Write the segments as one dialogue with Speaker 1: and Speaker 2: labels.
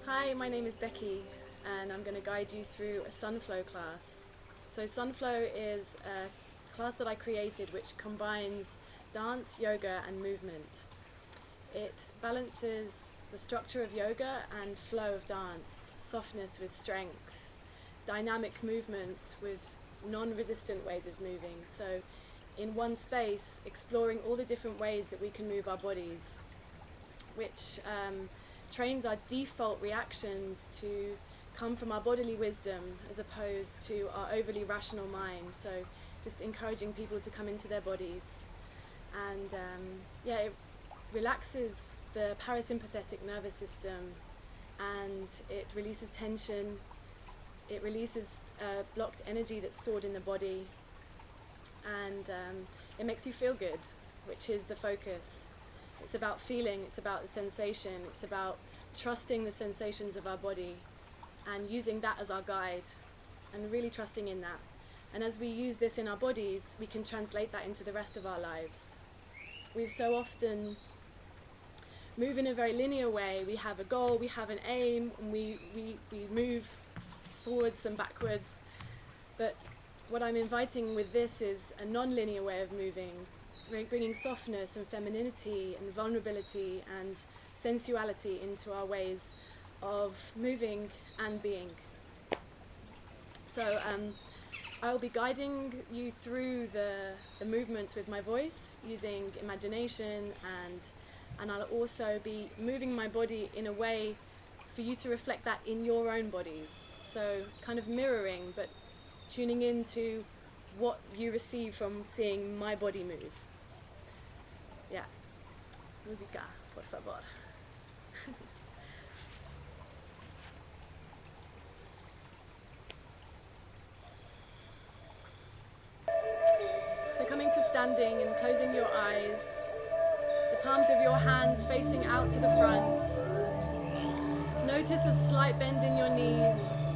Speaker 1: Hi, my name is Becky and I'm going to guide you through a Sunflow class. So Sunflow is a class that I created which combines dance, yoga and movement. It balances the structure of yoga and flow of dance, softness with strength, dynamic movements with non-resistant ways of moving. So in one space, exploring all the different ways that we can move our bodies, which trains our default reactions to come from our bodily wisdom as opposed to our overly rational mind. So just encouraging people to come into their bodies. And it relaxes the parasympathetic nervous system and it releases tension. It releases blocked energy that's stored in the body, and it makes you feel good, which is the focus. It's about feeling, it's about the sensation, it's about trusting the sensations of our body and using that as our guide and really trusting in that. And as we use this in our bodies, we can translate that into the rest of our lives. We so often move in a very linear way. We have a goal, we have an aim, and we move forwards and backwards. But what I'm inviting with this is a non-linear way of moving, bringing softness and femininity and vulnerability and sensuality into our ways of moving and being. So I'll be guiding you through the movements with my voice, using imagination, and I'll also be moving my body in a way for you to reflect that in your own bodies. So kind of mirroring, but tuning into what you receive from seeing my body move. Yeah. Música, por favor. So coming to standing and closing your eyes, the palms of your hands facing out to the front. Notice a slight bend in your knees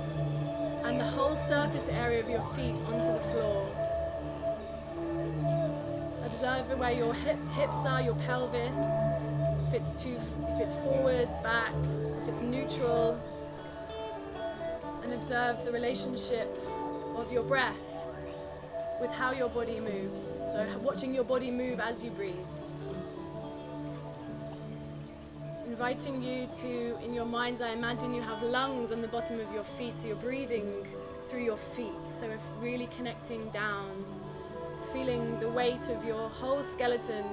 Speaker 1: and the whole surface area of your feet onto the floor. Observe where your hips are, your pelvis, if it's forwards, back, if it's neutral, and observe the relationship of your breath with how your body moves. So watching your body move as you breathe. Inviting you to, in your mind's eye, imagine you have lungs on the bottom of your feet, so you're breathing through your feet. So if really connecting down, feeling the weight of your whole skeleton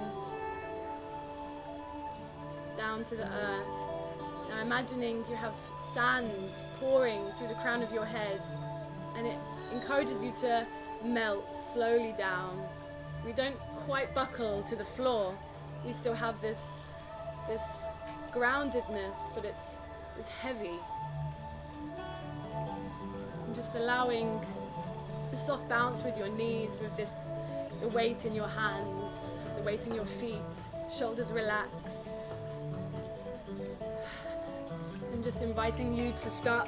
Speaker 1: down to the earth. Now imagining you have sand pouring through the crown of your head, and it encourages you to melt slowly down. We don't quite buckle to the floor. We still have this groundedness, but it's heavy. And just allowing the soft bounce with your knees, with the weight in your hands, the weight in your feet, shoulders relaxed. And just inviting you to start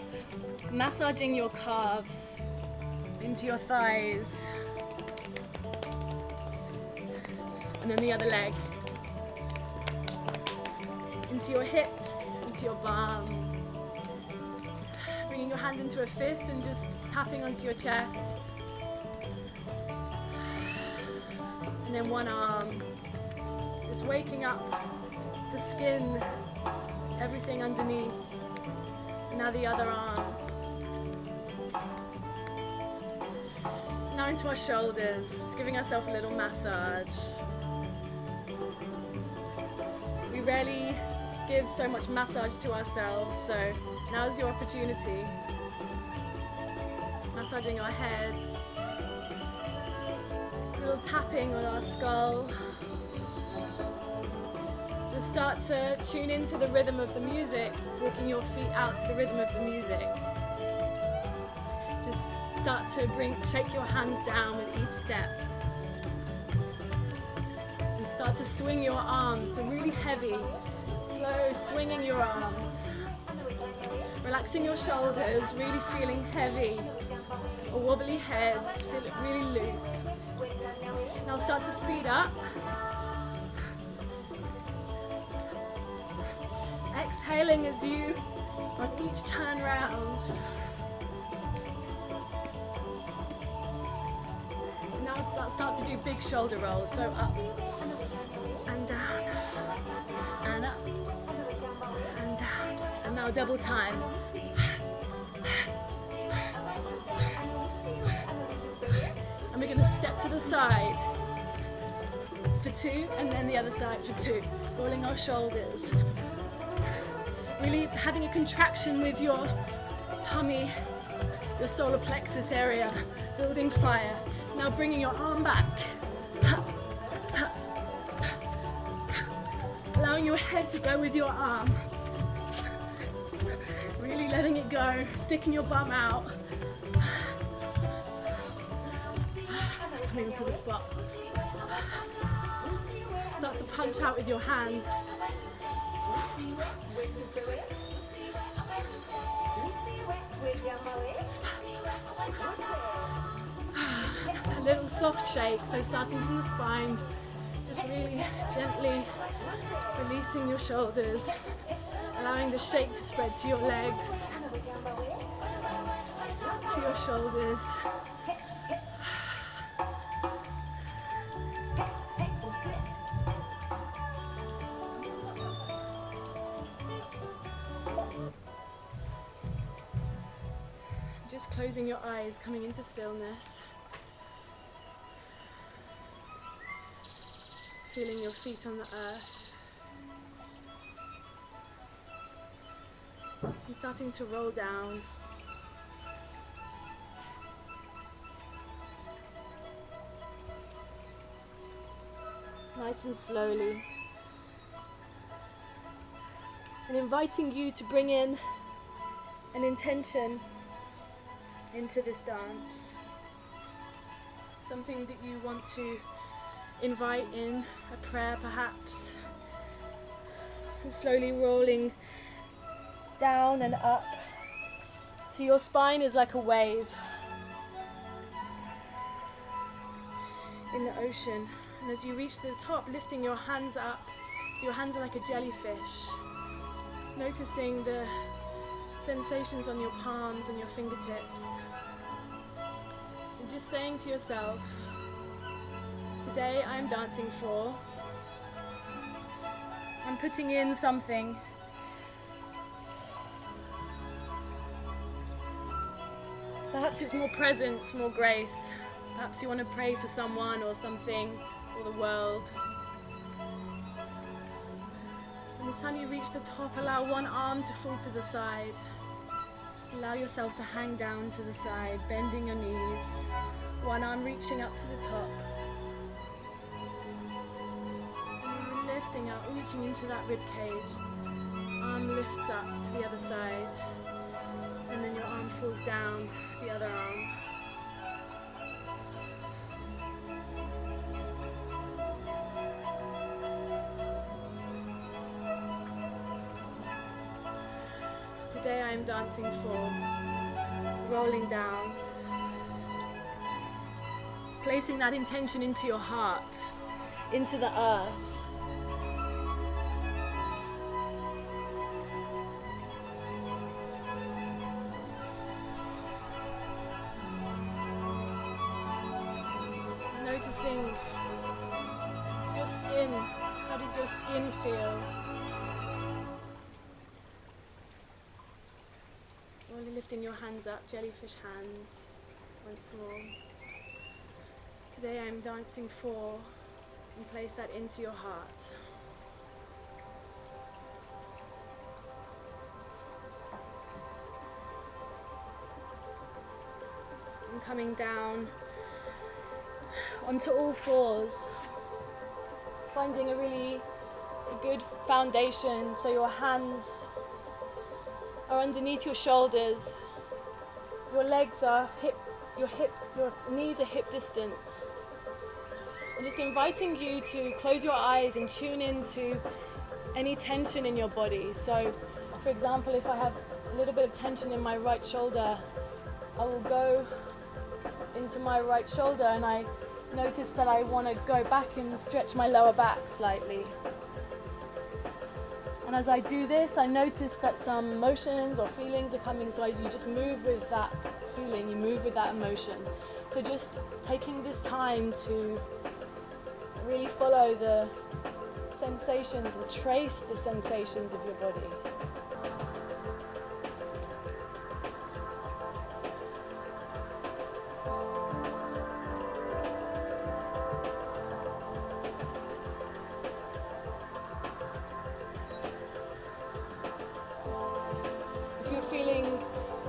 Speaker 1: massaging your calves into your thighs. And then the other leg. Into your hips, into your bum. Bringing your hands into a fist and just tapping onto your chest. And then one arm. Just waking up the skin, everything underneath. And now the other arm. Now into our shoulders, just giving ourselves a little massage. We rarely give so much massage to ourselves, so now's your opportunity. Massaging our heads, a little tapping on our skull. Just start to tune into the rhythm of the music, walking your feet out to the rhythm of the music. Just start to shake your hands down with each step. And start to swing your arms, so really heavy. Slow swinging your arms, relaxing your shoulders, really feeling heavy, a wobbly head, feel it really loose. Now start to speed up exhaling as you on each turn round. Now start to do big shoulder rolls, so up and down and up and down, and now double time. And we're going to step to the side for 2 and then the other side for 2, rolling our shoulders. Really having a contraction with your tummy, your solar plexus area, building fire. Now bringing your arm back. Allowing your head to go with your arm. Really letting it go, sticking your bum out. Coming to the spot. Start to punch out with your hands. A little soft shake, so starting from the spine, just really gently releasing your shoulders, allowing the shake to spread to your legs, to your shoulders. Just closing your eyes, coming into stillness. Feeling your feet on the earth. And starting to roll down. Nice and slowly. And inviting you to bring in an intention into this dance. Something that you want to invite in, a prayer perhaps. And slowly rolling down and up. So your spine is like a wave in the ocean. And as you reach the top, lifting your hands up. So your hands are like a jellyfish. Noticing the sensations on your palms and your fingertips. And just saying to yourself, today I'm dancing for. I'm putting in something. Perhaps it's more presence, more grace. Perhaps you want to pray for someone or something, or the world. And this time you reach the top, allow one arm to fall to the side. Just allow yourself to hang down to the side, bending your knees. One arm reaching up to the top. And you're lifting up, reaching into that rib cage. Arm lifts up to the other side. And then your arm falls down, the other arm. Today I am dancing for, rolling down, placing that intention into your heart, into the earth. Noticing your skin, how does your skin feel? Lifting your hands up, jellyfish hands, once more. Today I'm dancing for, and place that into your heart. And coming down onto all fours, finding a really good foundation, so your hands are underneath your shoulders, your legs are your knees are hip distance. I'm just inviting you to close your eyes and tune into any tension in your body. So, for example, if I have a little bit of tension in my right shoulder, I will go into my right shoulder and I notice that I want to go back and stretch my lower back slightly. And as I do this, I notice that some emotions or feelings are coming, so you just move with that feeling, you move with that emotion. So just taking this time to really follow the sensations and trace the sensations of your body.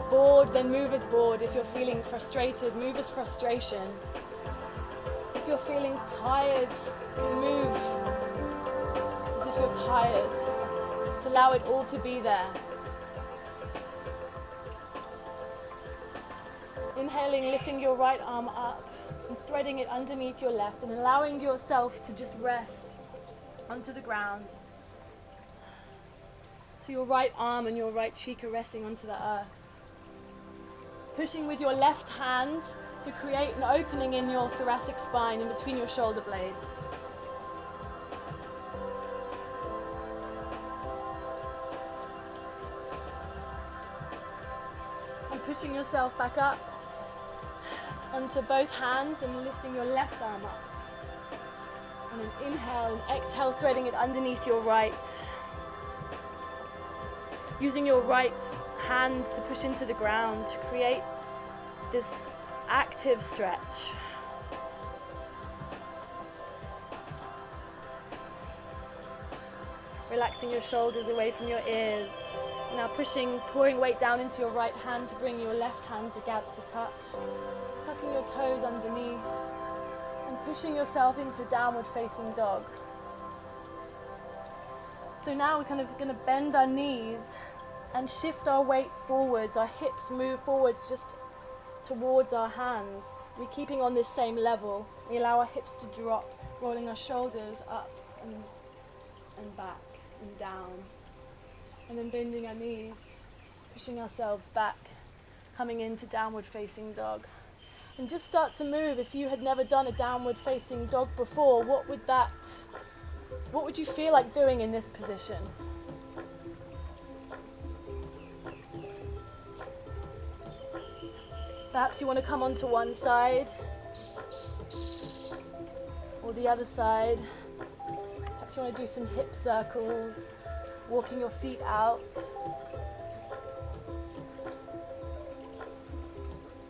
Speaker 1: Bored, then move as bored. If you're feeling frustrated, move as frustration. If you're feeling tired, you can move as if you're tired. Just allow it all to be there. Inhaling, lifting your right arm up and threading it underneath your left and allowing yourself to just rest onto the ground. So your right arm and your right cheek are resting onto the earth. Pushing with your left hand to create an opening in your thoracic spine in between your shoulder blades. And pushing yourself back up onto both hands and lifting your left arm up. And an inhale and exhale, threading it underneath your right. Using your right hand to push into the ground to create this active stretch. Relaxing your shoulders away from your ears. Now pouring weight down into your right hand to bring your left hand together to touch. Tucking your toes underneath and pushing yourself into downward facing dog. So now we're kind of going to bend our knees and shift our weight forwards. Our hips move forwards just towards our hands. We're keeping on this same level. We allow our hips to drop, rolling our shoulders up and back and down. And then bending our knees, pushing ourselves back, coming into downward facing dog. And just start to move. If you had never done a downward facing dog before, what would you feel like doing in this position? Perhaps you want to come onto one side or the other side. Perhaps you want to do some hip circles, walking your feet out.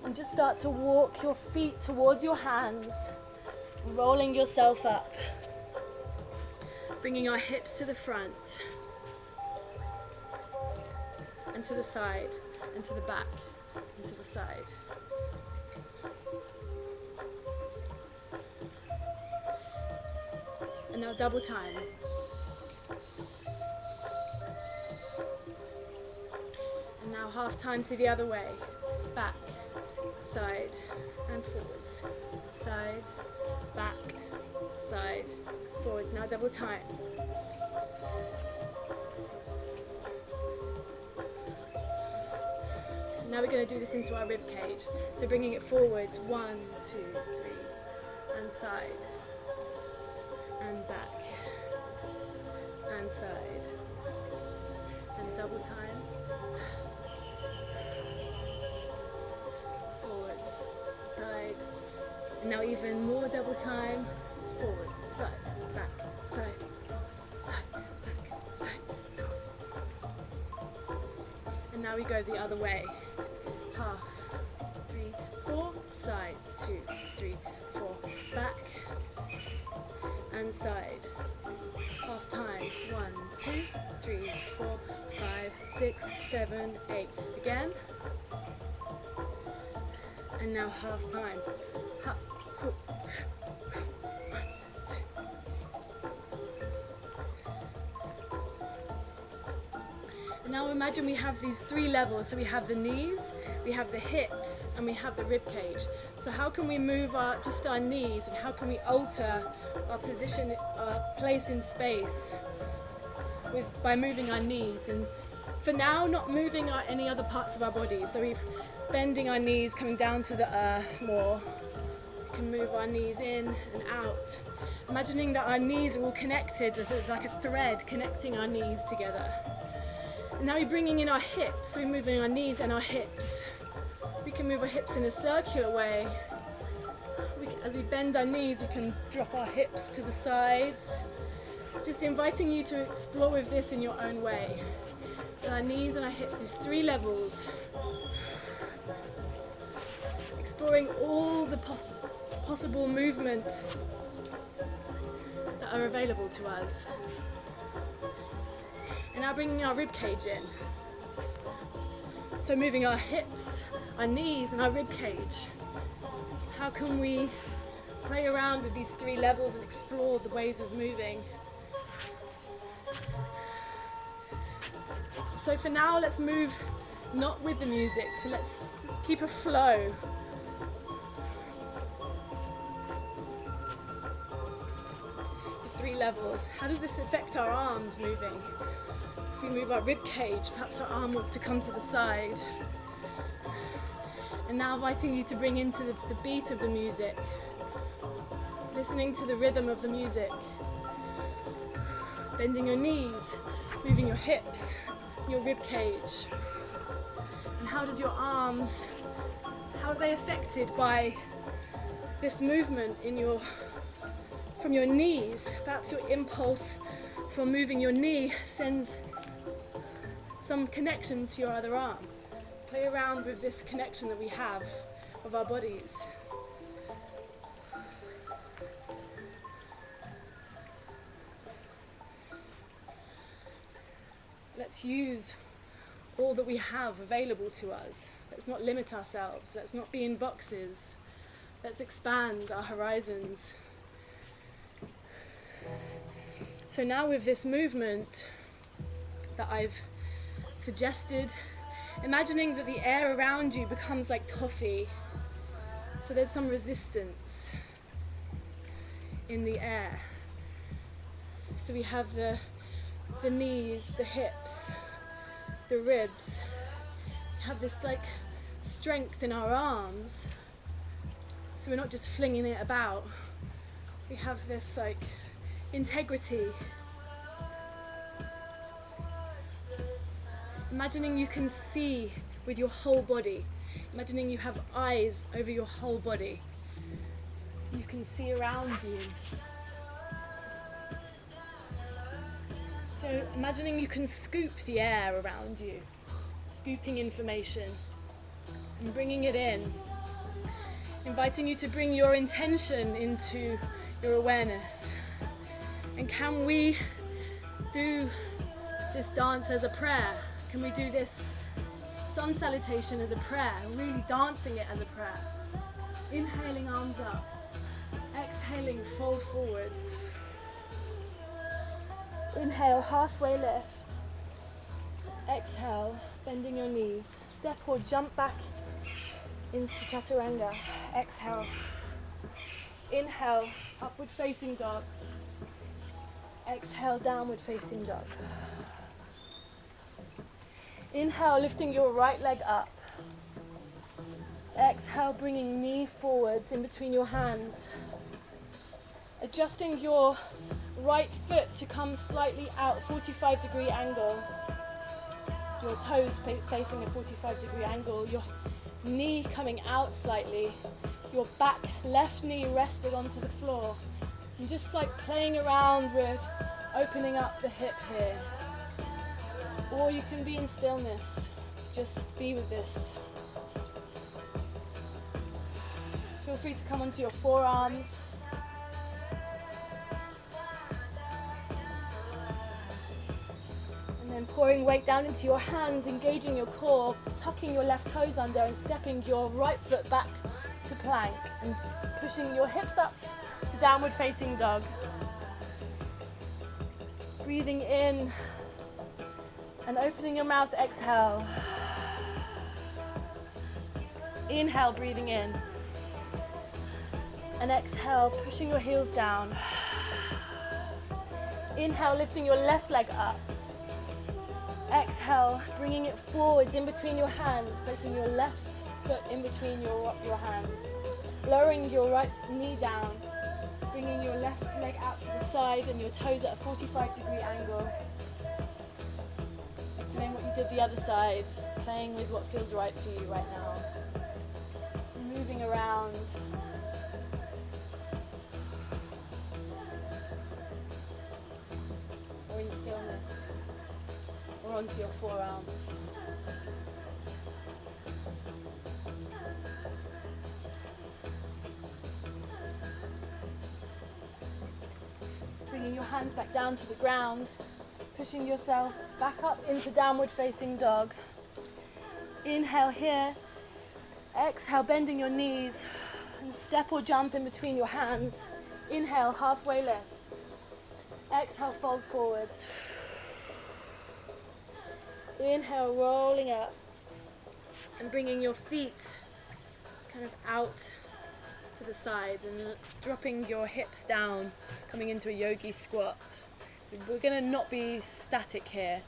Speaker 1: And just start to walk your feet towards your hands, rolling yourself up. Bringing our hips to the front and to the side and to the back and to the side. And now double time. And now half time to the other way. Back, side and forwards. Side, back, side, forwards. Now double time. Now we're going to do this into our rib cage. So bringing it forwards, 1, 2, 3, and side, and back, and side, and double time. Forwards, side, and now even more double time. Forwards, side, back, side, side, back, side. And now we go the other way. Half, 3, 4, side, 2, 3, 4, back, and side. Half time, 1, 2, 3, 4, 5, 6, 7, 8. Again. And now half time. And now imagine we have these 3 levels. So we have the knees, we have the hips, and we have the rib cage. So how can we move just our knees, and how can we alter our position, our place in space by moving our knees? And for now, not moving any other parts of our body. So we're bending our knees, coming down to the earth more, can move our knees in and out. Imagining that our knees are all connected, there's like a thread connecting our knees together. And now we're bringing in our hips, so we're moving our knees and our hips. We can move our hips in a circular way. As we bend our knees, we can drop our hips to the sides. Just inviting you to explore with this in your own way. And our knees and our hips, these 3 levels. Exploring all the possible movement that are available to us. And now bringing our rib cage in. So moving our hips, our knees and our rib cage. How can we play around with these 3 levels and explore the ways of moving? So for now, let's move not with the music, so let's keep a flow. The 3 levels. How does this affect our arms moving? If we move our rib cage, perhaps our arm wants to come to the side. And now inviting you to bring into the beat of the music, listening to the rhythm of the music, bending your knees, moving your hips, your rib cage. And how does your arms, how are they affected by this movement from your knees? Perhaps your impulse from moving your knee sends some connection to your other arm. Play around with this connection that we have of our bodies. Let's use all that we have available to us. Let's not limit ourselves. Let's not be in boxes. Let's expand our horizons. So now with this movement that I've suggested, imagining that the air around you becomes like toffee. So there's some resistance in the air. So we have the knees, the hips, the ribs. We have this like strength in our arms. So we're not just flinging it about. We have this like integrity. Imagining you can see with your whole body. Imagining you have eyes over your whole body. You can see around you. So imagining you can scoop the air around you, scooping information and bringing it in. Inviting you to bring your intention into your awareness. And can we do this dance as a prayer? Can we do this sun salutation as a prayer? Really dancing it as a prayer. Inhaling, arms up. Exhaling, fold forwards. Inhale, halfway lift. Exhale, bending your knees. Step or jump back into chaturanga. Exhale. Inhale, upward facing dog. Exhale, downward facing dog. Inhale, lifting your right leg up. Exhale, bringing knee forwards in between your hands. Adjusting your right foot to come slightly out, 45-degree angle. Your toes facing a 45-degree angle. Your knee coming out slightly. Your back left knee rested onto the floor. And just like playing around with opening up the hip here. Or you can be in stillness. Just be with this. Feel free to come onto your forearms. And then pouring weight down into your hands, engaging your core, tucking your left toes under and stepping your right foot back to plank and pushing your hips up to downward facing dog. Breathing in and opening your mouth, exhale. Inhale, breathing in. And exhale, pushing your heels down. Inhale, lifting your left leg up. Exhale, bringing it forwards in between your hands, placing your left foot in between your hands. lowering your right knee down, bringing your left leg out to the side and your toes at a 45-degree angle. Just doing what you did the other side, playing with what feels right for you right now. Moving around. Or in stillness. Or onto your forearms. Bringing your hands back down to the ground, pushing yourself back up into downward facing dog. Inhale here, exhale bending your knees and step or jump in between your hands. Inhale, halfway lift. Exhale, fold forwards. Inhale, rolling up and bringing your feet kind of out to the sides and dropping your hips down, coming into a yogi squat. We're going to not be static here.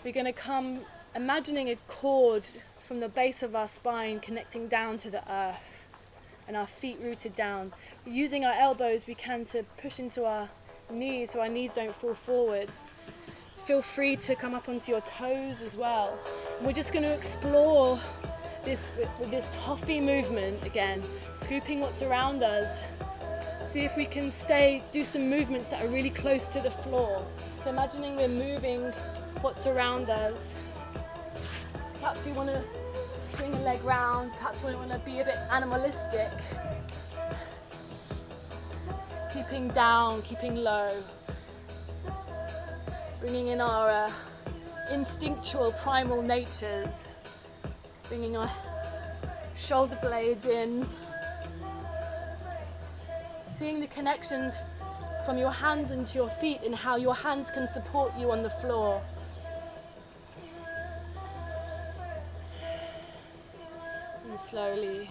Speaker 1: We're going to come imagining a cord from the base of our spine connecting down to the earth and our feet rooted down. Using our elbows we can to push into our knees so our knees don't fall forwards. Feel free to come up onto your toes as well. And we're just going to explore this with this toffee movement again, scooping what's around us. See if we can do some movements that are really close to the floor. So imagining we're moving what's around us. Perhaps you want to swing a leg round, perhaps we want to be a bit animalistic. Keeping down, keeping low. Bringing in our instinctual primal natures. Bringing our shoulder blades in. Seeing the connection from your hands into your feet and how your hands can support you on the floor. And slowly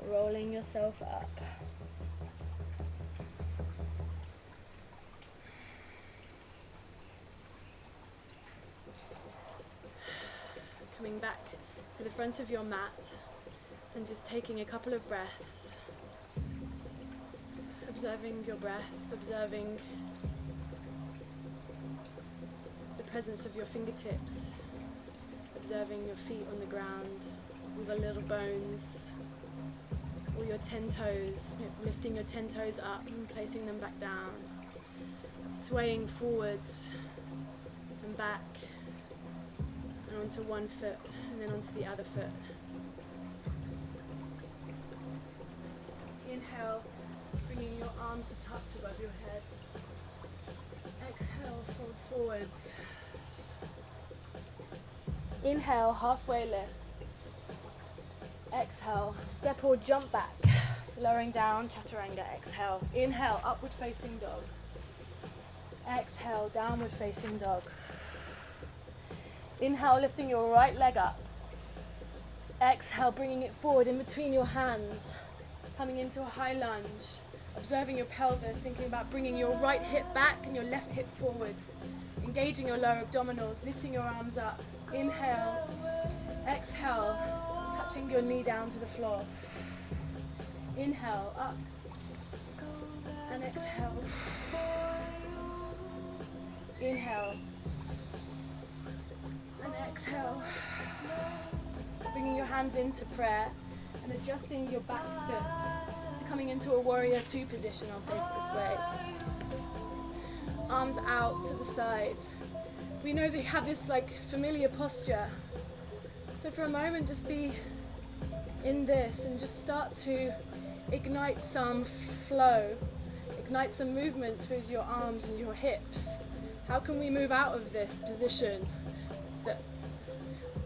Speaker 1: rolling yourself up. Coming back to the front of your mat and just taking a couple of breaths. Observing your breath, observing the presence of your fingertips, observing your feet on the ground, all the little bones, all your 10 toes, lifting your 10 toes up and placing them back down, swaying forwards and back and onto one foot and then onto the other foot. Inhale, bringing your arms to touch above your head. Exhale, fold forwards. Inhale, halfway lift. Exhale, step or jump back. Lowering down, chaturanga. Exhale. Inhale, upward facing dog. Exhale, downward facing dog. Inhale, lifting your right leg up. Exhale, bringing it forward in between your hands. Coming into a high lunge. Observing your pelvis, thinking about bringing your right hip back and your left hip forwards. Engaging your lower abdominals, lifting your arms up. Inhale, exhale, touching your knee down to the floor. Inhale, up, and exhale. Inhale, and exhale. Bringing your hands into prayer and adjusting your back foot to coming into a warrior 2 position. I'll face this way. Arms out to the sides. We know they have this familiar posture. So for a moment, just be in this and just start to ignite some flow, ignite some movements with your arms and your hips. How can we move out of this position that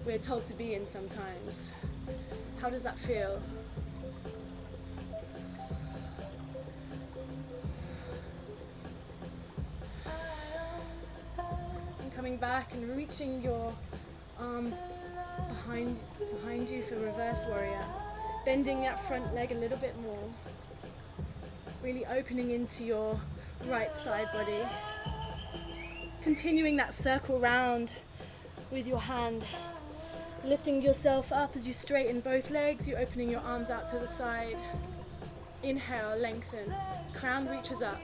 Speaker 1: we're told to be in sometimes? How does that feel? And coming back and reaching your arm behind you for reverse warrior. Bending that front leg a little bit more. Really opening into your right side body. Continuing that circle round with your hand Lifting yourself up as you straighten both legs, you're opening your arms out to the side. Inhale, lengthen. Crown reaches up.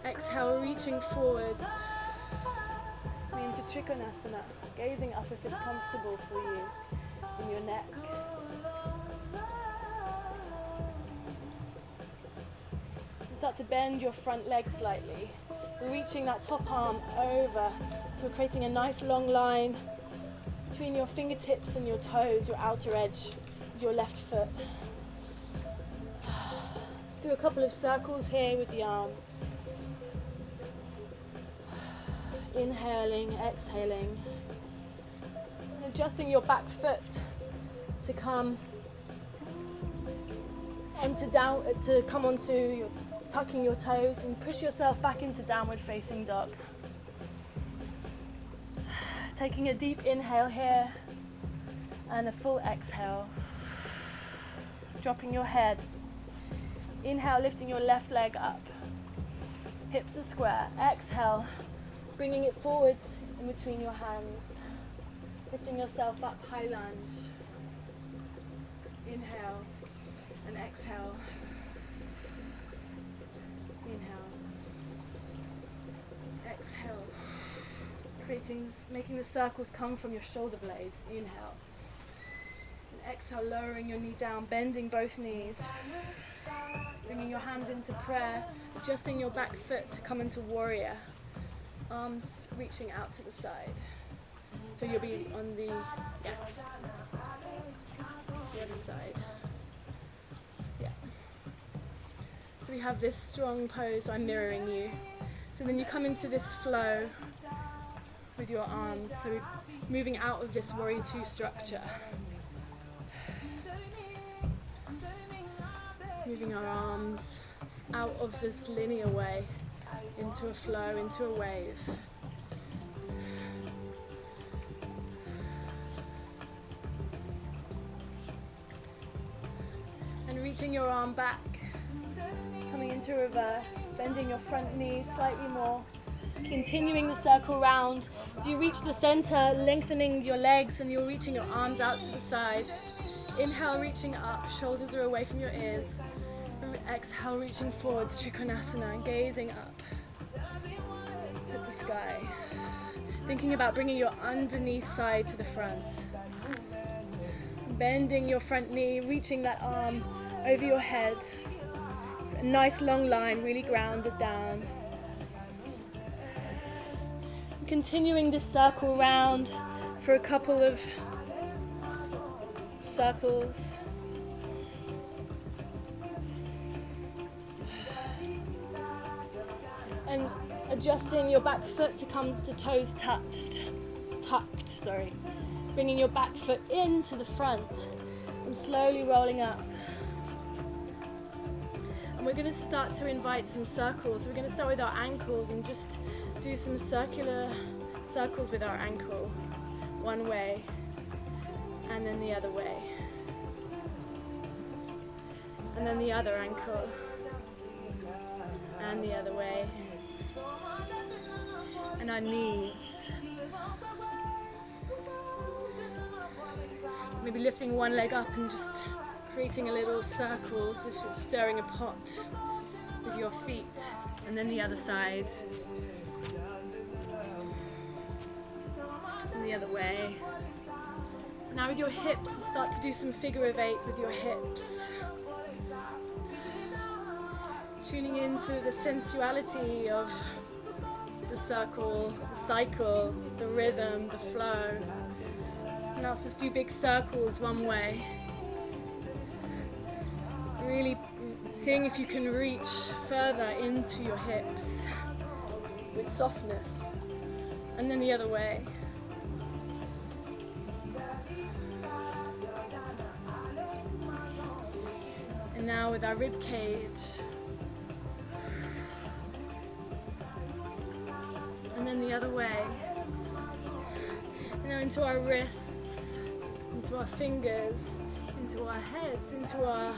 Speaker 1: Exhale, reaching forwards. Into Trikonasana, gazing up if it's comfortable for you in your neck. And start to bend your front leg slightly. We're reaching that top arm over, so we're creating a nice long line between your fingertips and your toes, your outer edge of your left foot. Let's do a couple of circles here with the arm. Inhaling, exhaling, and adjusting your back foot to come onto your, tucking your toes and push yourself back into downward facing dog. Taking a deep inhale here and a full exhale. Dropping your head. Inhale, lifting your left leg up. Hips are square. Exhale, bringing it forwards in between your hands. Lifting yourself up, high lunge. Inhale and exhale. Inhale. Exhale. Making the circles come from your shoulder blades. Inhale. And exhale, lowering your knee down, bending both knees. Bringing your hands into prayer, adjusting your back foot to come into warrior. Arms reaching out to the side. So you'll be on the other side. Yeah. So we have this strong pose, so I'm mirroring you. So then you come into this flow with your arms, so we're moving out of this warrior two structure. Moving our arms out of this linear way into a flow, into a wave. And reaching your arm back, coming into reverse, bending your front knee slightly more, continuing the circle round. As you reach the center, lengthening your legs and you're reaching your arms out to the side. Inhale, reaching up, shoulders are away from your ears. Exhale, reaching forward to Trikonasana, gazing up at the sky. Thinking about bringing your underneath side to the front. Bending your front knee, reaching that arm over your head. A nice long line, really grounded down. Continuing this circle round for a couple of circles. And adjusting your back foot to come to toes tucked. Bringing your back foot into the front and slowly rolling up. And we're going to start to invite some circles. So we're going to start with our ankles and just do some circular circles with our ankle. One way and then the other way. And then the other ankle and the other way. And our knees. Maybe lifting one leg up and just creating a little circle as if you're stirring a pot with your feet. And then the other side. And the other way. Now with your hips, start to do some figure of eight with your hips. Tuning into the sensuality of the circle, the cycle, the rhythm, the flow. Now let's just do big circles one way. Really seeing if you can reach further into your hips with softness. And then the other way. And now with our rib cage. And then the other way. And now into our wrists, into our fingers, into our heads, into our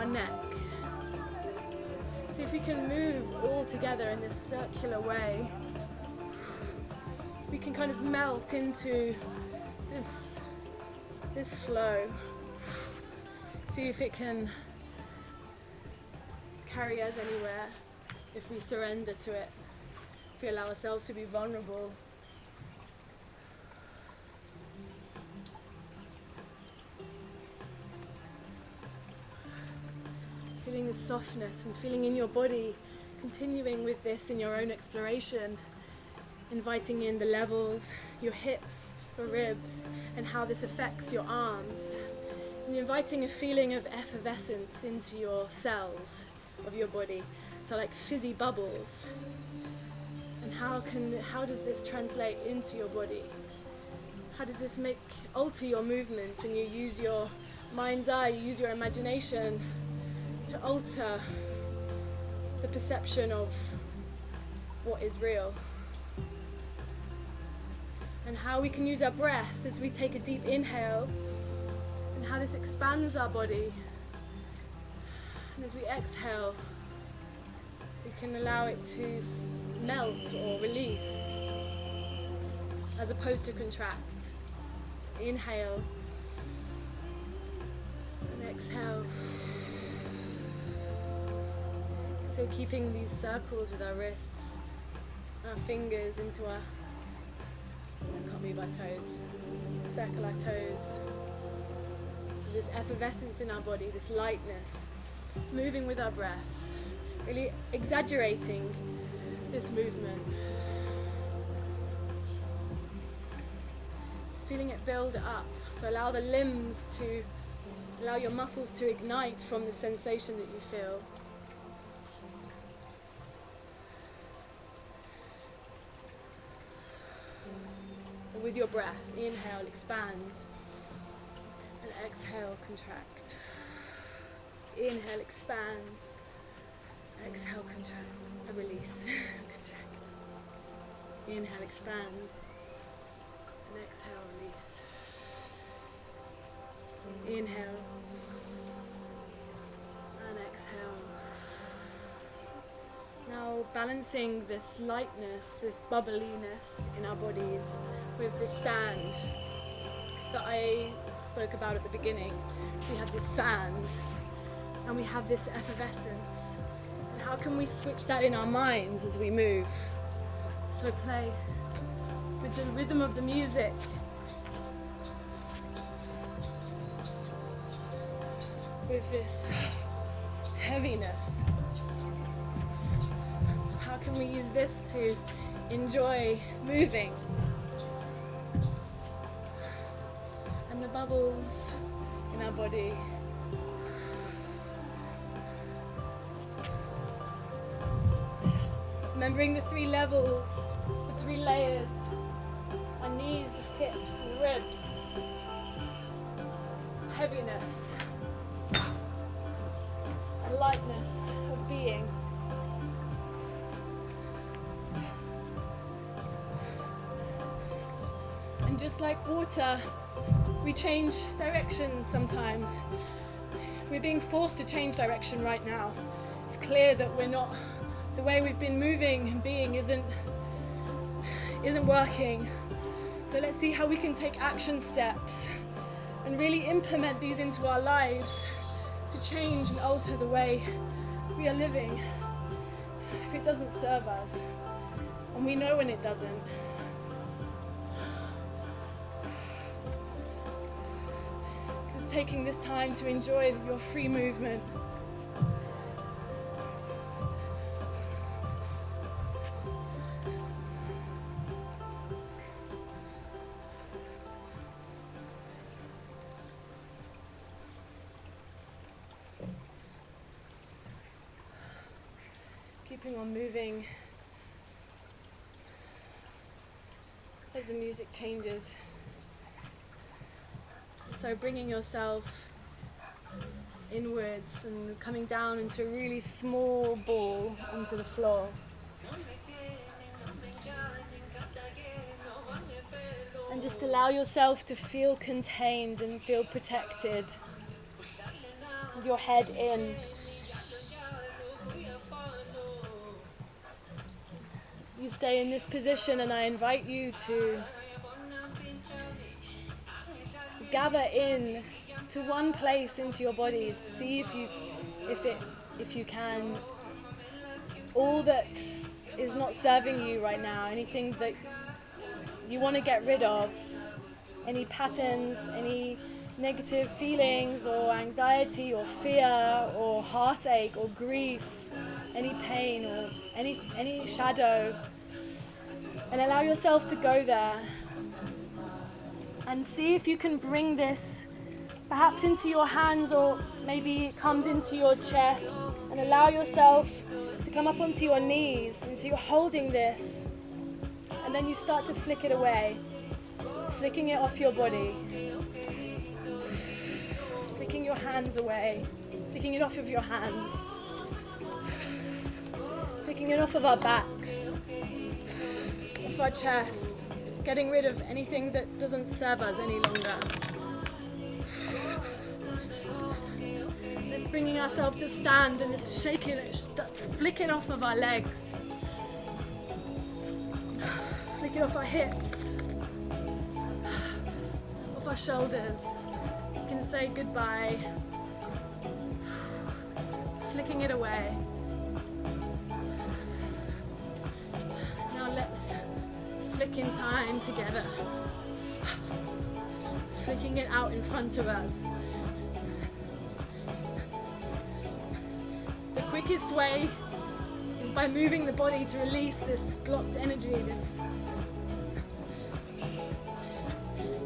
Speaker 1: neck. See if we can move all together in this circular way. we can kind of melt into this flow. See if it can carry us anywhere, if we surrender to it, if we allow ourselves to be vulnerable. Feeling the softness and feeling in your body, continuing with this in your own exploration, inviting in the levels, your hips, your ribs, and how this affects your arms. And inviting a feeling of effervescence into your cells of your body, so like fizzy bubbles. And how does this translate into your body? How does this alter your movements when you use your mind's eye, you use your imagination to alter the perception of what is real? And how we can use our breath as we take a deep inhale, and how this expands our body. And as we exhale, we can allow it to melt or release, as opposed to contract. Inhale and exhale. Still keeping these circles with our wrists, our fingers into our, can't move our toes, circle our toes. So this effervescence in our body, this lightness, moving with our breath, really exaggerating this movement. Feeling it build up, so allow your muscles to ignite from the sensation that you feel. And with your breath, inhale, expand, and exhale, contract. Inhale, expand, exhale, contract, and release, contract. Inhale, expand, and exhale, release. Inhale, and exhale. Now balancing this lightness, this bubbliness in our bodies with this sand that I spoke about at the beginning. We have this sand and we have this effervescence. And how can we switch that in our minds as we move? So play with the rhythm of the music. With this heaviness. How can we use this to enjoy moving? And the bubbles in our body. Remembering the 3 levels, the 3 layers, our knees, hips, and ribs. Heaviness. And lightness of being. And just like water, we change directions sometimes. We're being forced to change direction right now. It's clear that the way we've been moving and being isn't working. So let's see how we can take action steps and really implement these into our lives to change and alter the way we are living if it doesn't serve us. And we know when it doesn't. Just taking this time to enjoy your free movement. Keeping on moving as the music changes. So bringing yourself inwards and coming down into a really small ball onto the floor. And just allow yourself to feel contained and feel protected. With your head in. you stay in this position, and I invite you to gather in to one place into your body. See if you can, all that is not serving you right now, anything that you want to get rid of, any patterns, any negative feelings or anxiety or fear or heartache or grief, any pain or any shadow, and allow yourself to go there and see if you can bring this perhaps into your hands, or maybe it comes into your chest, and allow yourself to come up onto your knees, and so you're holding this, and then you start to flick it away, flicking it off your body, flicking your hands away, flicking it off of your hands, flicking it off of our backs, off our chest, getting rid of anything that doesn't serve us any longer. Just bringing ourselves to stand and just shaking it, flick it off of our legs, flick it off our hips, off our shoulders. You can say goodbye, flicking it away. Now let's flick in time together, flicking it out in front of us. The quickest way is by moving the body to release this blocked energy.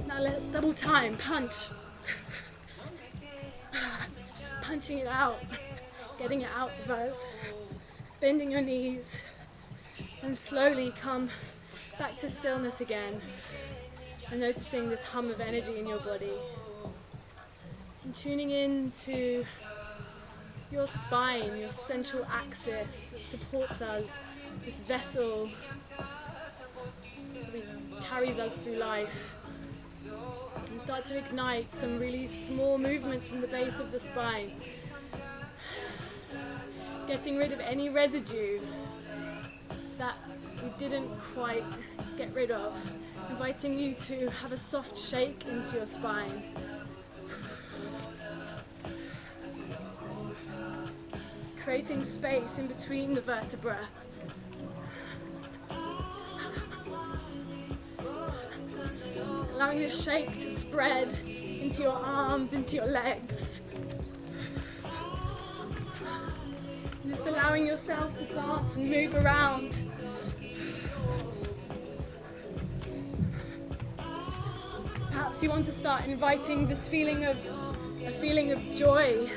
Speaker 1: Now let's double time, punch. Punching it out, getting it out of us, bending your knees, and slowly come back to stillness again, and noticing this hum of energy in your body, and tuning in to your spine, your central axis that supports us, this vessel that carries us through life, and start to ignite some really small movements from the base of the spine, getting rid of any residue that we didn't quite get rid of, inviting you to have a soft shake into your spine. Creating space in between the vertebrae. Allowing the shake to spread into your arms, into your legs. Just allowing yourself to dance and move around. Perhaps you want to start inviting this feeling of joy.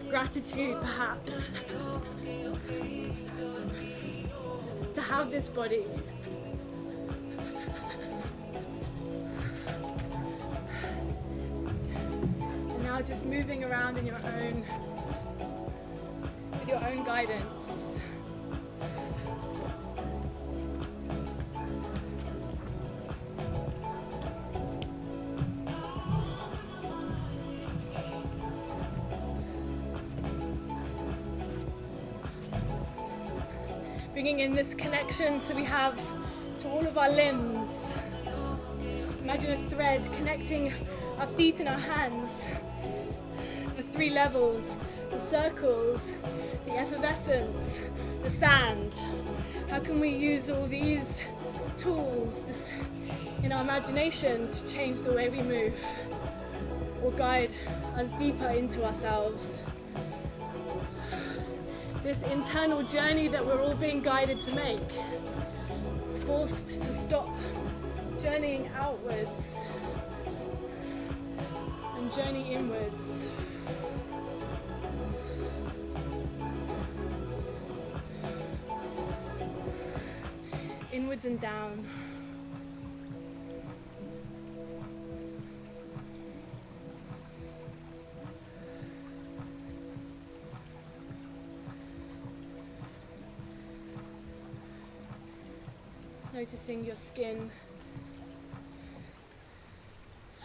Speaker 1: Gratitude, perhaps, to have this body. And now just moving around in with your own guidance. Bringing in this connection we have to all of our limbs. Imagine a thread connecting our feet and our hands, the 3 levels, the circles, the effervescence, the sand. How can we use all these tools in our imagination to change the way we move, or guide us deeper into ourselves? This internal journey that we're all being guided to make, forced to stop journeying outwards and journey inwards. Inwards and down. Noticing your skin,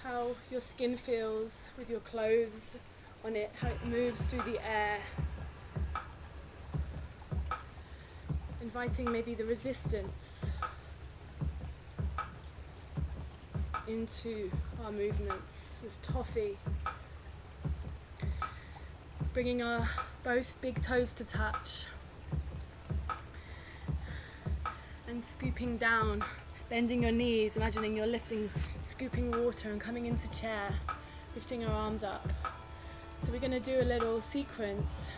Speaker 1: how your skin feels with your clothes on it, how it moves through the air. Inviting maybe the resistance into our movements, this toffee. Bringing our both big toes to touch and scooping down, bending your knees, imagining you're scooping water and coming into chair, lifting your arms up. So we're going to do a little sequence.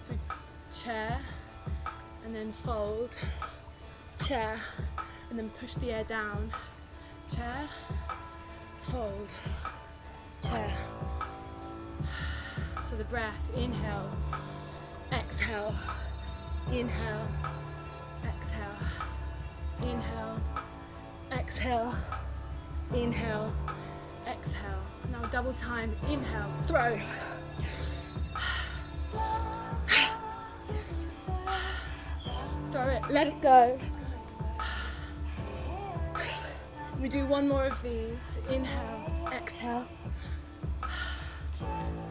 Speaker 1: So chair, and then fold, chair, and then push the air down. Chair, fold, chair. So the breath, inhale, exhale, inhale, exhale, inhale, exhale, inhale, exhale. Now double time, inhale, throw. Throw it, let it go. We do one more of these. Inhale, exhale.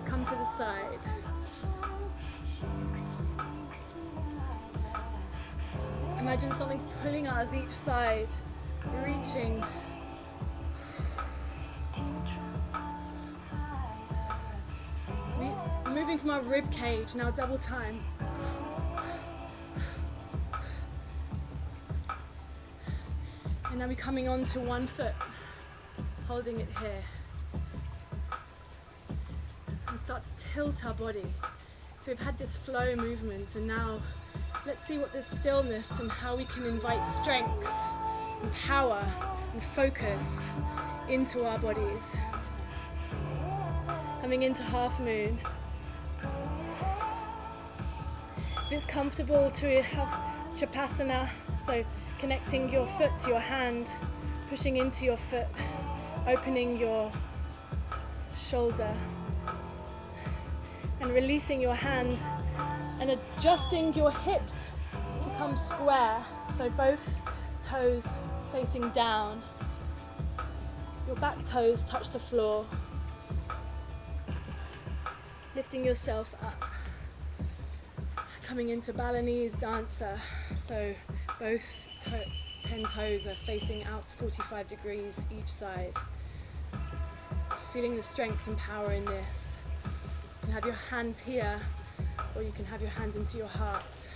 Speaker 1: Come to the side. Imagine something's pulling us each side, reaching. We're moving from our rib cage, now double time. And now we're coming onto one foot, holding it here. And start to tilt our body. So we've had this flow movement, and now let's see what this stillness and how we can invite strength and power and focus into our bodies. Coming into half moon. If it's comfortable to have Chapasana, so connecting your foot to your hand, pushing into your foot, opening your shoulder, and releasing your hand and adjusting your hips to come square, so both toes facing down. Your back toes touch the floor. Lifting yourself up. Coming into Balinese dancer, so both 10 toes are facing out 45 degrees each side. Feeling the strength and power in this. You can have your hands here, or you can have your hands into your heart.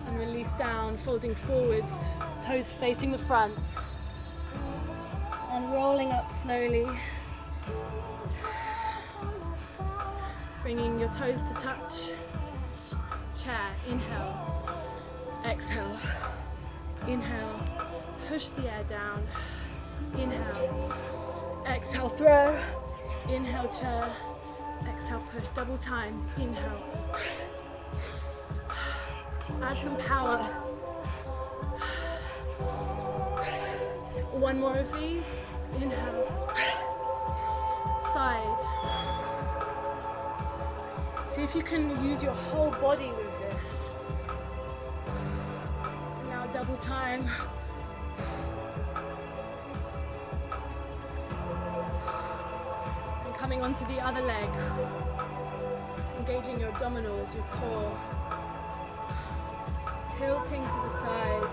Speaker 1: And release down, folding forwards, toes facing the front. And rolling up slowly. Bringing your toes to touch. Chair, inhale, exhale, inhale, push the air down, inhale, exhale, throw, inhale, chair, exhale, push, double time, inhale, add some power. One more of these, inhale, side. See if you can use your whole body with this. Now double time. And coming onto the other leg. Engaging your abdominals, your core. Tilting to the side.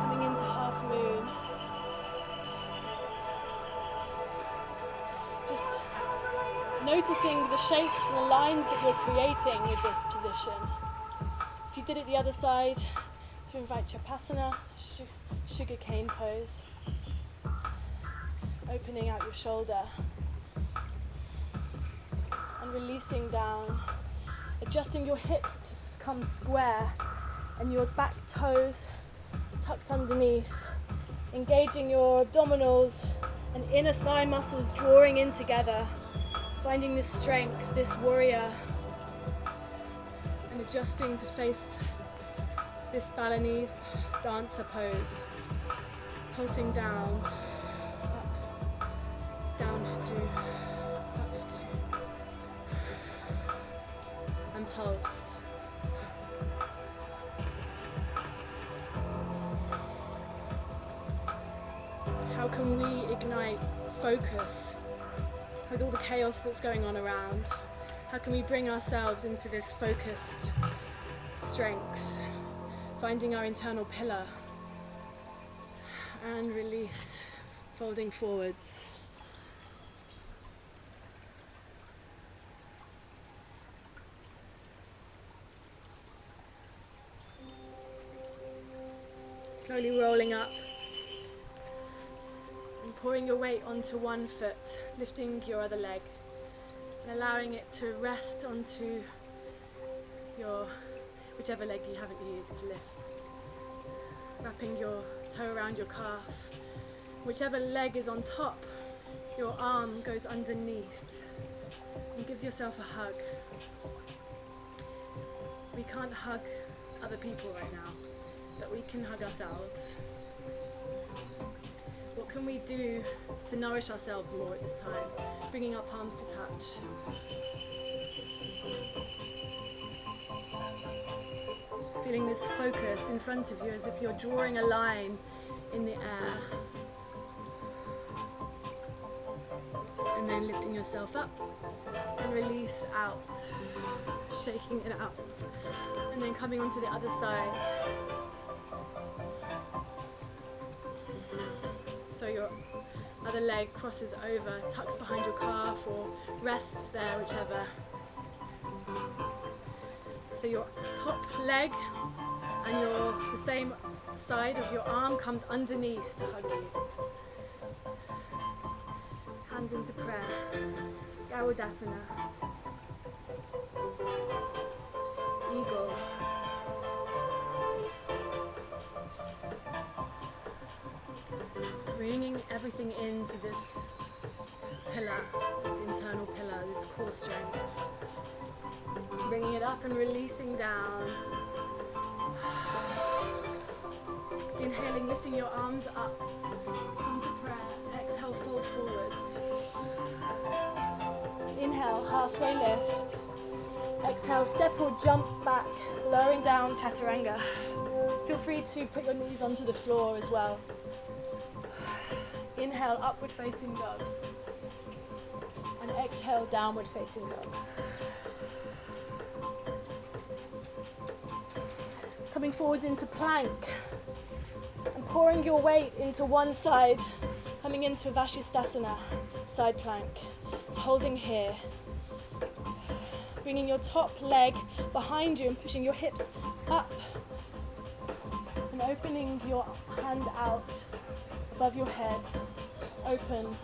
Speaker 1: Coming into half moon. Just noticing the shapes and the lines that you're creating with this position. If you did it the other side, to invite Chapasana, sugar cane pose. Opening out your shoulder. And releasing down. Adjusting your hips to come square and your back toes tucked underneath. Engaging your abdominals and inner thigh muscles drawing in together. Finding this strength, this warrior, and adjusting to face this Balinese dancer pose. Pulsing down, up, down for 2, up for 2, and pulse. focus with all the chaos that's going on around? How can we bring ourselves into this focused strength, finding our internal pillar, and release, folding forwards. Slowly rolling up and pouring your weight onto one foot, lifting your other leg and allowing it to rest onto your whichever leg you haven't used to lift. Wrapping your toe around your calf. Whichever leg is on top, your arm goes underneath and gives yourself a hug. We can't hug other people right now, but we can hug ourselves. What can we do to nourish ourselves more at this time? Bringing our palms to touch. Feeling this focus in front of you as if you're drawing a line in the air. And then lifting yourself up and release out, shaking it up. And then coming onto the other side. So your other leg crosses over, tucks behind your calf or rests there, whichever. So your top leg and the same side of your arm comes underneath to hug you. Hands into prayer. Garudasana. Eagle. Bringing everything into this pillar, this internal pillar, this core strength. Bringing it up and releasing down. Inhaling, lifting your arms up. Come to prayer. Exhale, fold forwards. Inhale, halfway lift. Exhale, step or jump back, lowering down, chaturanga. Feel free to put your knees onto the floor as well. Inhale, upward facing dog. And exhale, downward facing dog. Coming forwards into plank. And pouring your weight into one side. Coming into Vashisthasana, side plank. So holding here. Bringing your top leg behind you and pushing your hips up. And opening your hand out above your head. Open.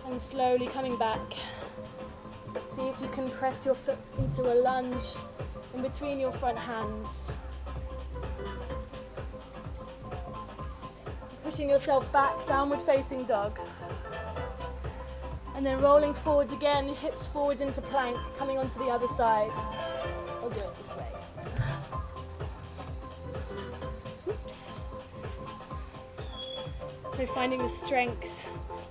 Speaker 1: And slowly coming back. See if you can press your foot into a lunge in between your front hands. Pushing yourself back, downward facing dog. And then rolling forwards again, hips forwards into plank, coming onto the other side. I'll do it this way. Oops. So finding the strength,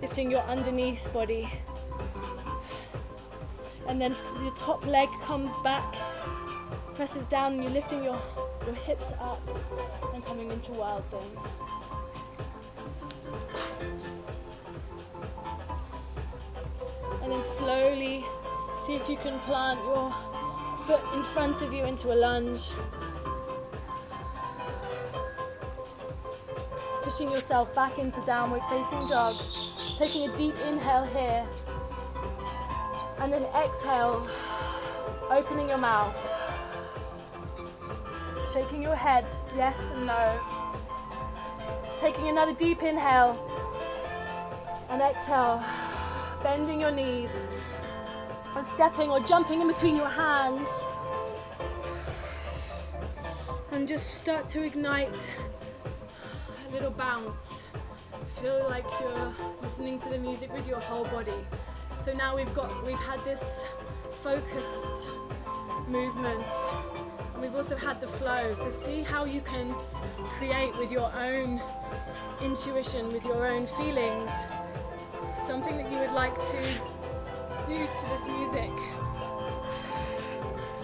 Speaker 1: lifting your underneath body. And then your top leg comes back, presses down, and you're lifting your hips up and coming into wild thing. And then slowly see if you can plant your foot in front of you into a lunge. Pushing yourself back into downward facing dog. Taking a deep inhale here. And then exhale, opening your mouth. Shaking your head, yes and no. Taking another deep inhale. And exhale. Bending your knees and stepping or jumping in between your hands, and just start to ignite a little bounce. Feel like you're listening to the music with your whole body. So now we've had this focused movement, and we've also had the flow. So see how you can create with your own intuition, with your own feelings, something that you would like to do to this music.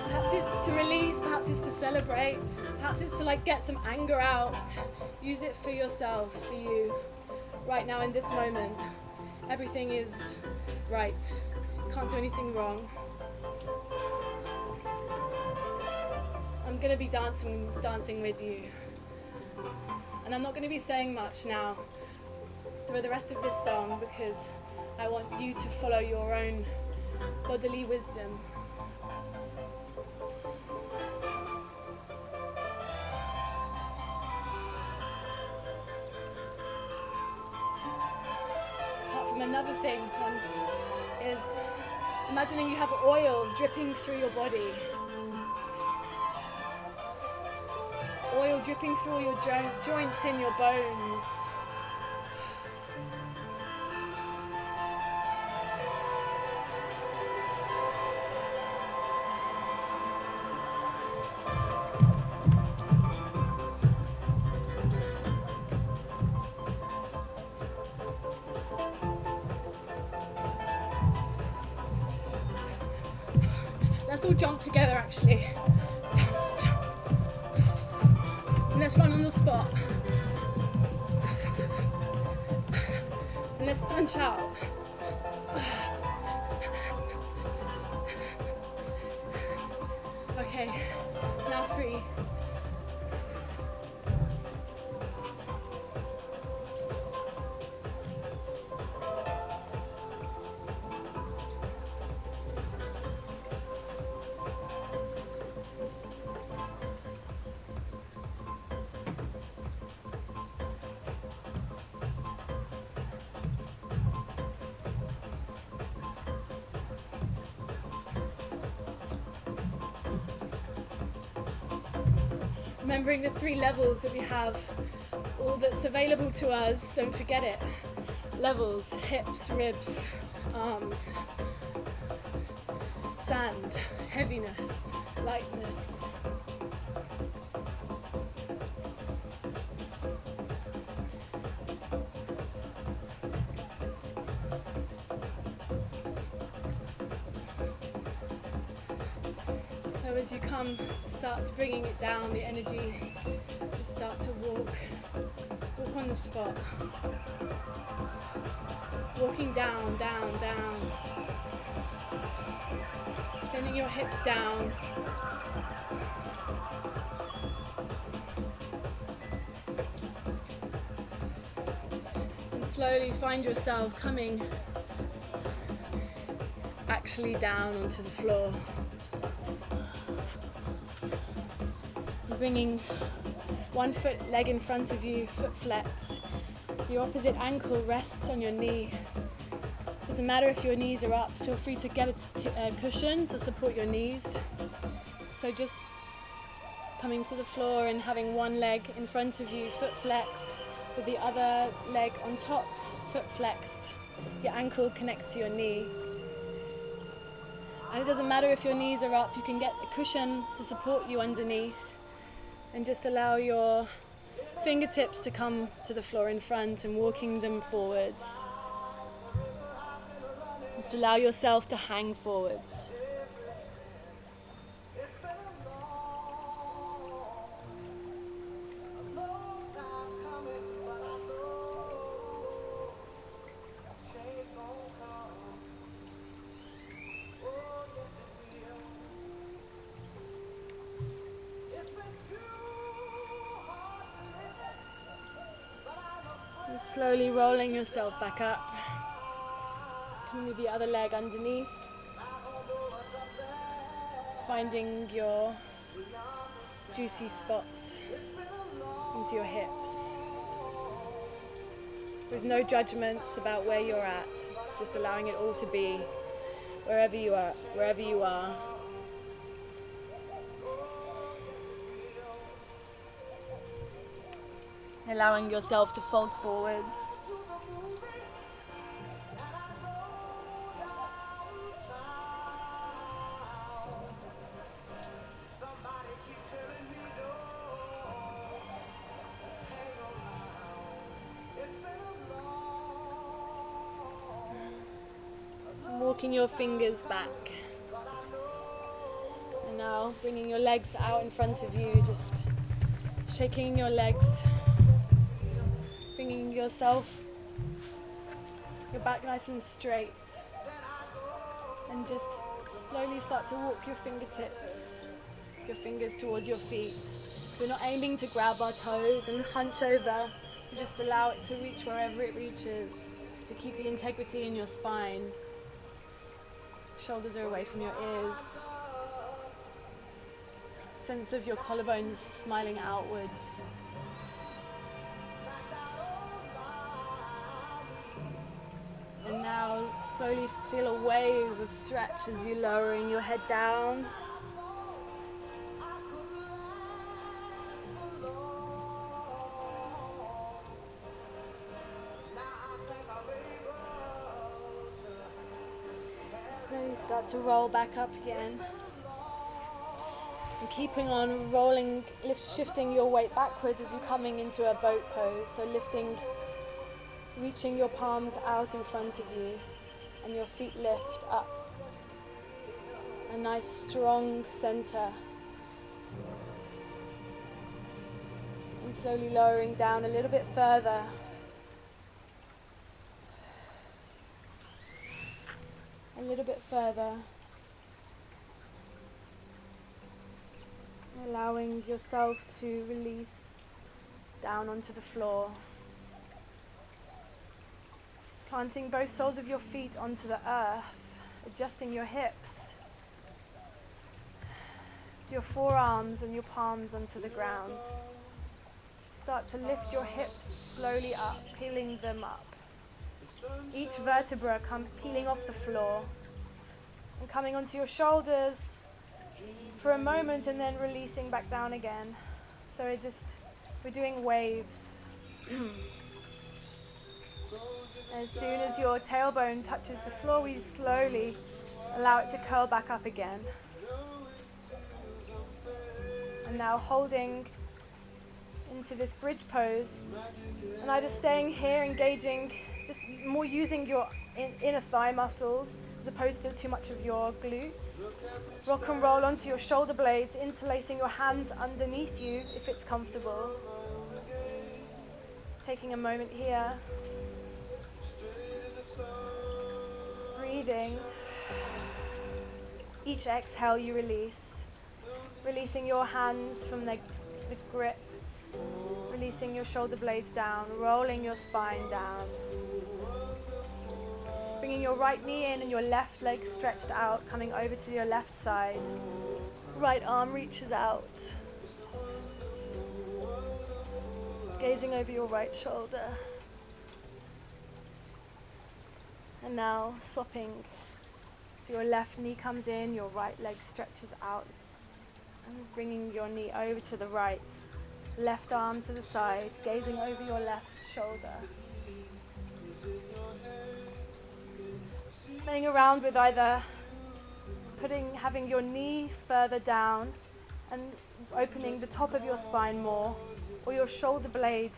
Speaker 1: Perhaps it's to release, perhaps it's to celebrate, perhaps it's to like get some anger out. Use it for yourself, for you. Right now in this moment, everything is right. Can't do anything wrong. I'm gonna be dancing with you. And I'm not gonna be saying much now for the rest of this song because I want you to follow your own bodily wisdom. Apart from another thing, is imagining you have oil dripping through your body. Oil dripping through all your joints in your bones. Let's all jump together actually. Jump, jump. And let's run on the spot. And let's punch out. Okay, now free. Remembering the 3 levels that we have, all that's available to us, don't forget it. Levels, hips, ribs, arms, sand, heaviness, lightness. So as you start bringing it down, the energy, just start to walk on the spot. Walking down, down, down. Sending your hips down. And slowly find yourself coming actually down onto the floor. Bringing one leg in front of you, foot flexed. Your opposite ankle rests on your knee. Doesn't matter if your knees are up, feel free to get a cushion to support your knees. So just coming to the floor and having one leg in front of you, foot flexed, with the other leg on top, foot flexed. Your ankle connects to your knee. And it doesn't matter if your knees are up, you can get a cushion to support you underneath. And just allow your fingertips to come to the floor in front and walking them forwards. Just allow yourself to hang forwards. Slowly rolling yourself back up. Coming with the other leg underneath. Finding your juicy spots into your hips. With no judgments about where you're at. Just allowing it all to be wherever you are. Allowing yourself to fold forwards. Walking your fingers back. And now now, bringing your legs out in front of you, just shaking your legs, bringing yourself, your back nice and straight, and just slowly start to walk your fingertips, your fingers towards your feet. So we're not aiming to grab our toes and hunch over, we just allow it to reach wherever it reaches, to keep the integrity in your spine. Shoulders are away from your ears. Sense of your collarbones smiling outwards. And now slowly feel a wave of stretch as you're lowering your head down. Slowly start to roll back up again. And keeping on rolling, shifting your weight backwards as you're coming into a boat pose. So reaching your palms out in front of you and your feet lift up. A nice strong center. And slowly lowering down a little bit further. A little bit further. Allowing yourself to release down onto the floor. Planting both soles of your feet onto the earth, adjusting your hips, your forearms and your palms onto the ground. Start to lift your hips slowly up, peeling them up. Each vertebra peeling off the floor and coming onto your shoulders for a moment and then releasing back down again. So we're doing waves. As soon as your tailbone touches the floor, we slowly allow it to curl back up again. And now holding into this bridge pose, and either staying here, engaging, just more using your inner thigh muscles as opposed to too much of your glutes. Rock and roll onto your shoulder blades, interlacing your hands underneath you if it's comfortable. Taking a moment here. Breathing. Each exhale you release. Releasing your hands from the grip. Releasing your shoulder blades down, rolling your spine down. Bringing your right knee in and your left leg stretched out, coming over to your left side. Right arm reaches out. Gazing over your right shoulder. And now swapping. So your left knee comes in, your right leg stretches out. And bringing your knee over to the right. Left arm to the side, gazing over your left shoulder. Playing around with either having your knee further down and opening the top of your spine more, or your shoulder blade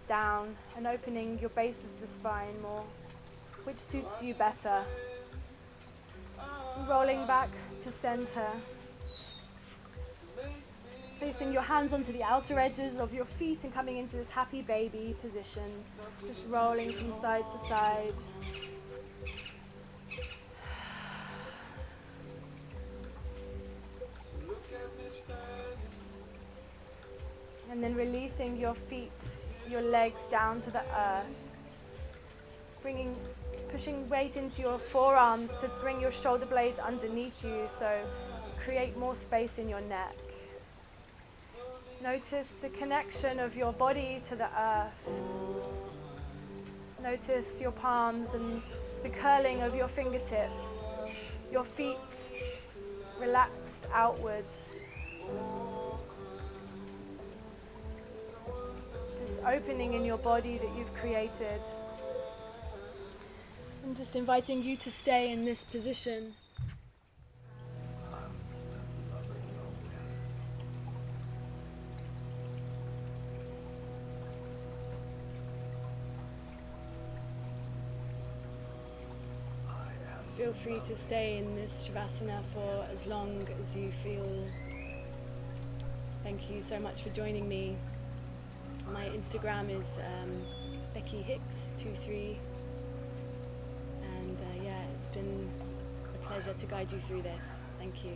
Speaker 1: down and opening your base of the spine more, which suits you better. Rolling back to center. Placing your hands onto the outer edges of your feet and coming into this happy baby position. Just rolling from side to side. And then releasing your feet, your legs down to the earth. Pushing weight into your forearms to bring your shoulder blades underneath you, so create more space in your neck. Notice the connection of your body to the earth. Notice your palms and the curling of your fingertips. Your feet relaxed outwards. This opening in your body that you've created. I'm just inviting you to stay in this position. feel free to stay in this Shavasana for as long as you feel. Thank you so much for joining me. My Instagram is Becky Hicks 23, and yeah, it's been a pleasure to guide you through this. Thank you.